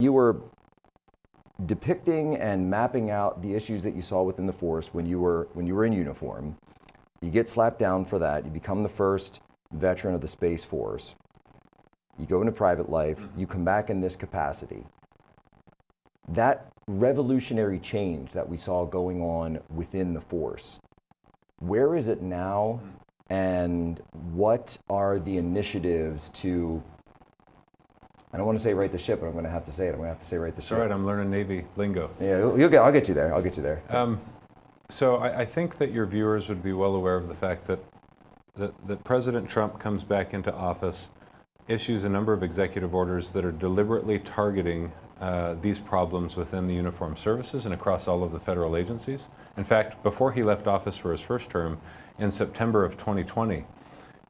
you were depicting and mapping out the issues that you saw within the force when you were in uniform. You get slapped down for that. You become the first veteran of the Space Force. You go into private life. You come back in this capacity. That revolutionary change that we saw going on within the force, where is it now, and what are the initiatives to, I don't want to say right the ship, but I'm going to have to say it. I'm going to have to say right the ship. All right, I'm learning Navy lingo. Yeah, I'll get you there. I'll get you there. So I think that your viewers would be well aware of the fact that President Trump comes back into office, issues a number of executive orders that are deliberately targeting these problems within the uniformed services and across all of the federal agencies. In fact, before he left office for his first term, in September of 2020,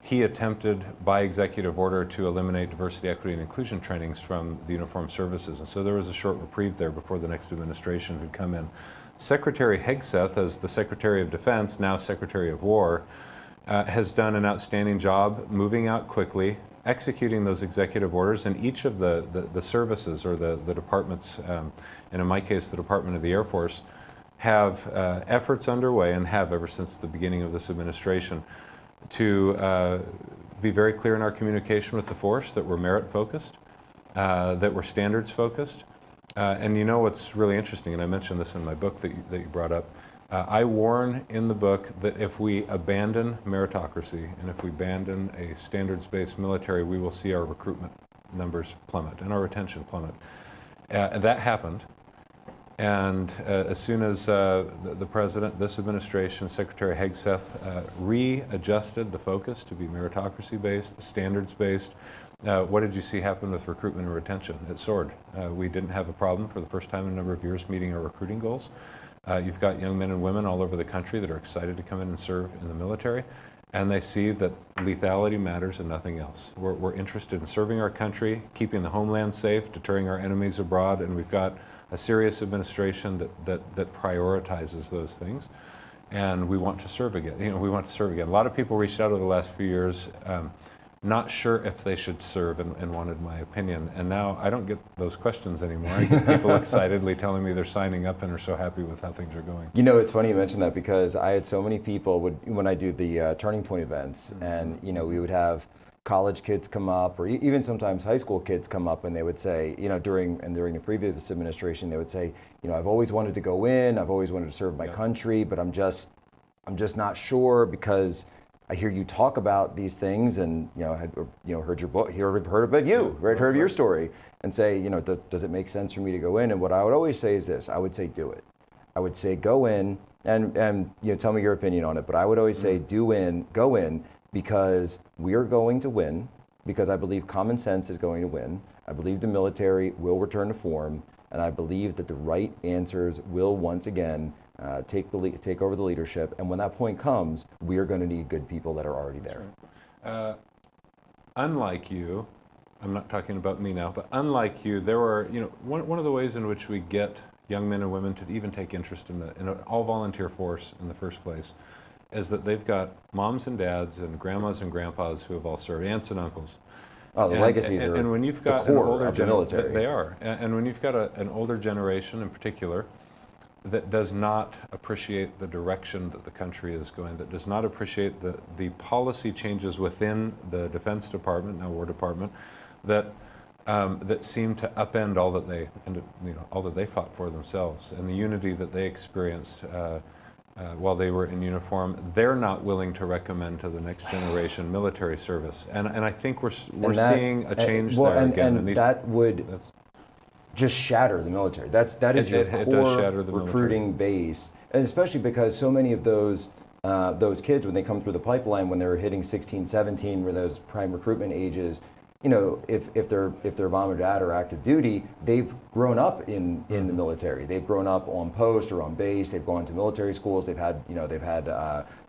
he attempted by executive order to eliminate diversity, equity, and inclusion trainings from the uniformed services. And so there was a short reprieve there before the next administration had come in. Secretary Hegseth, as the Secretary of Defense, now Secretary of War, has done an outstanding job moving out quickly, executing those executive orders, and each of the services or the departments, and in my case the Department of the Air Force, have efforts underway and have ever since the beginning of this administration to be very clear in our communication with the force that we're merit focused, that we're standards focused. And you know what's really interesting, and I mentioned this in my book that you brought up, I warn in the book that if we abandon meritocracy and if we abandon a standards-based military, we will see our recruitment numbers plummet and our retention plummet. And that happened. And as soon as the president, this administration, Secretary Hegseth, readjusted the focus to be meritocracy-based, standards-based, what did you see happen with recruitment and retention? It soared. We didn't have a problem for the first time in a number of years meeting our recruiting goals. You've got young men and women all over the country that are excited to come in and serve in the military, and they see that lethality matters and nothing else. We're interested in serving our country, keeping the homeland safe, deterring our enemies abroad, and we've got a serious administration that prioritizes those things. And we want to serve again. We want to serve again. A lot of people reached out over the last few years, not sure if they should serve and wanted my opinion. And now I don't get those questions anymore. I get people excitedly telling me they're signing up and are so happy with how things are going. You know, it's funny you mentioned that because I had so many people when I do the Turning Point events, and we would have college kids come up, or even sometimes high school kids come up, and they would say, during the previous administration, they would say, I've always wanted to go in, I've always wanted to serve my country, but I'm just not sure because I hear you talk about these things, and had heard your book, heard about you, heard of your story, and say, does it make sense for me to go in? And what I would always say is this: I would say do it. I would say go in, and tell me your opinion on it. But I would always say go in, because we are going to win. Because I believe common sense is going to win. I believe the military will return to form, and I believe that the right answers will once again take over the leadership. And when that point comes, we are going to need good people that are already there. Right. Unlike you, I'm not talking about me now, but unlike you, there were, one of the ways in which we get young men and women to even take interest in an all-volunteer force in the first place is that they've got moms and dads and grandmas and grandpas who have all served, aunts and uncles. Oh, the legacies are and when you've got the core an older of the military. They are. And when you've got an older generation in particular that does not appreciate the direction that the country is going, that does not appreciate the policy changes within the Defense Department, now War Department, that seem to upend all that they fought for themselves and the unity that they experienced while they were in uniform, they're not willing to recommend to the next generation military service. And I think we're seeing a change there again. And that would just shatter the military. That is your core recruiting base, and especially because so many of those kids, when they come through the pipeline, when they're hitting 16, 17, where those prime recruitment ages, if their mom or dad are active duty, they've grown up in the military. They've grown up on post or on base. They've gone to military schools. They've had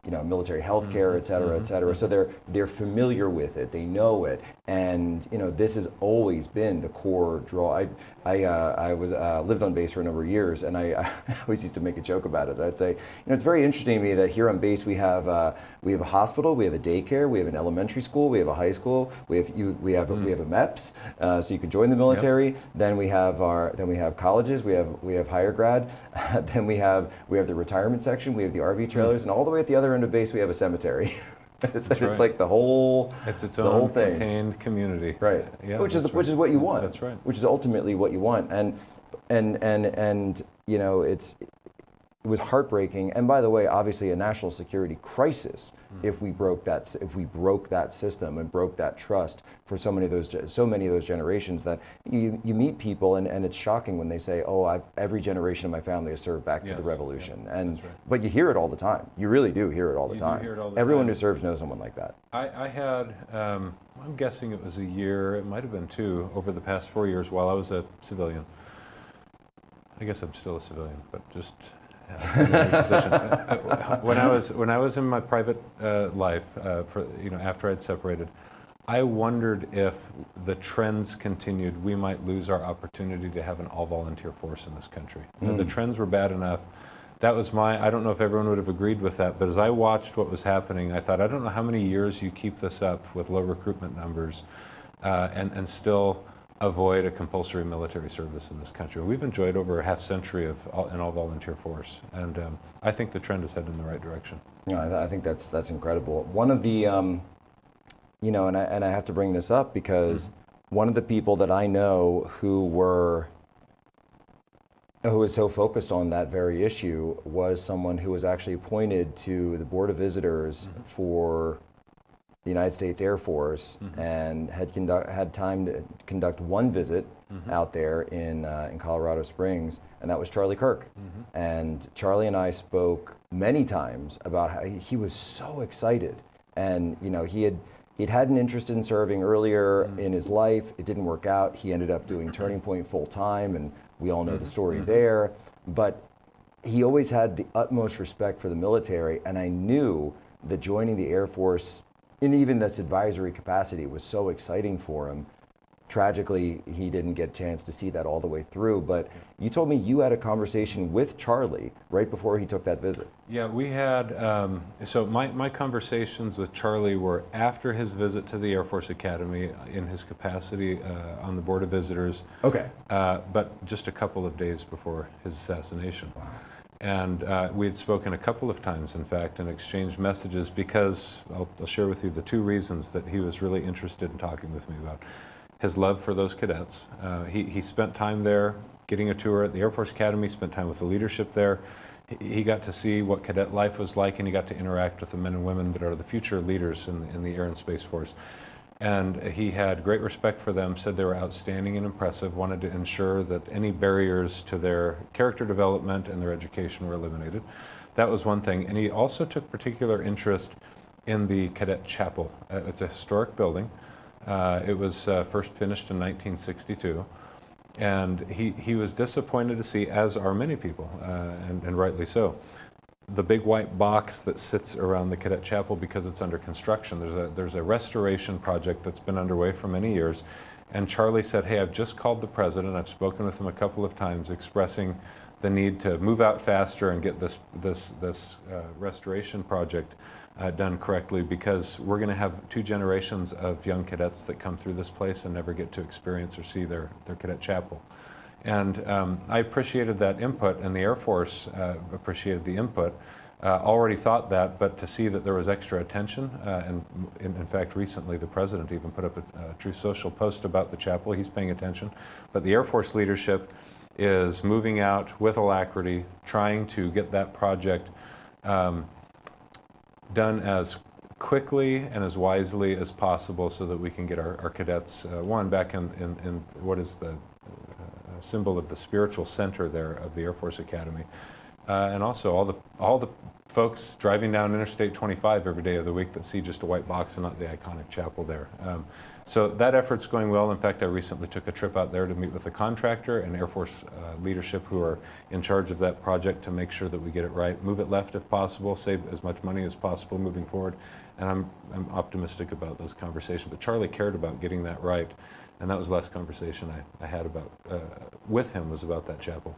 military health care, et cetera, et cetera. So they're familiar with it, they know it, and this has always been the core draw. I was lived on base for a number of years, and I always used to make a joke about it. I'd say, it's very interesting to me that here on base we have a hospital, we have a daycare, we have an elementary school, we have a high school, we have a MEPS, so you can join the military. Yep. Then we have colleges, we have higher grad, then we have the retirement section, we have the RV trailers, and all the way at the other end of base we have a cemetery. It's right. like the whole own thing. Contained community, right? Yeah, which is what you want. That's right. Which is ultimately what you want, and it was heartbreaking. And by the way, obviously a national security crisis if we broke that system and broke that trust for so many of those generations that you meet people and it's shocking when they say, oh, every generation of my family has served back to the revolution. Yep, and that's right. But you hear it all the time. You really do hear it all the time. Do hear it all the Everyone time. who serves knows someone like that. I had, I'm guessing it was a year, it might have been 2, over the past 4 years while I was a civilian. I guess I'm still a civilian, but just position. When I was in my private life, after I'd separated, I wondered if the trends continued, we might lose our opportunity to have an all-volunteer force in this country. The trends were bad enough. That was I don't know if everyone would have agreed with that, but as I watched what was happening, I thought, I don't know how many years you keep this up with low recruitment numbers and still avoid a compulsory military service in this country. We've enjoyed over a half century of an all-volunteer force, and I think the trend is headed in the right direction. Yeah, I think that's incredible. One of the, and I have to bring this up because one of the people that I know who was so focused on that very issue was someone who was actually appointed to the Board of Visitors for the United States Air Force and had time to conduct one visit out there in Colorado Springs, and that was Charlie Kirk. And Charlie and I spoke many times about how he was so excited, and he'd had an interest in serving earlier in his life. It didn't work out. He ended up doing Turning Point full time, and we all know the story there. But he always had the utmost respect for the military, and I knew that joining the Air Force in even this advisory capacity was so exciting for him. Tragically, he didn't get a chance to see that all the way through, but you told me you had a conversation with Charlie right before he took that visit. Yeah, we had, so my conversations with Charlie were after his visit to the Air Force Academy in his capacity on the Board of Visitors. Okay. But just a couple of days before his assassination. Wow. And we had spoken a couple of times, in fact, and exchanged messages because I'll share with you the 2 reasons that he was really interested in talking with me about. His love for those cadets. He spent time there getting a tour at the Air Force Academy, spent time with the leadership there. He got to see what cadet life was like, and he got to interact with the men and women that are the future leaders in the Air and Space Force. And he had great respect for them, said they were outstanding and impressive, wanted to ensure that any barriers to their character development and their education were eliminated. That was one thing. And he also took particular interest in the cadet chapel. It's a historic building. It was first finished in 1962. And he was disappointed to see, as are many people, and rightly so, the big white box that sits around the cadet chapel because it's under construction. There's a restoration project that's been underway for many years, and Charlie said, hey, I've just called the president, I've spoken with him a couple of times expressing the need to move out faster and get this restoration project done correctly, because we're going to have 2 generations of young cadets that come through this place and never get to experience or see their cadet chapel. And I appreciated that input, and the Air Force appreciated the input. Already thought that, but to see that there was extra attention, and in fact recently the president even put up a True Social post about the chapel. He's paying attention. But the Air Force leadership is moving out with alacrity, trying to get that project done as quickly and as wisely as possible so that we can get our cadets, back in what is the symbol of the spiritual center there of the Air Force Academy, and also all the folks driving down Interstate 25 every day of the week that see just a white box and not the iconic chapel there. So that effort's going well. In fact, I recently took a trip out there to meet with the contractor and Air Force leadership who are in charge of that project to make sure that we get it right, move it left if possible, save as much money as possible moving forward. And I'm optimistic about those conversations. But Charlie cared about getting that right. And that was the last conversation I had about with him was about that chapel.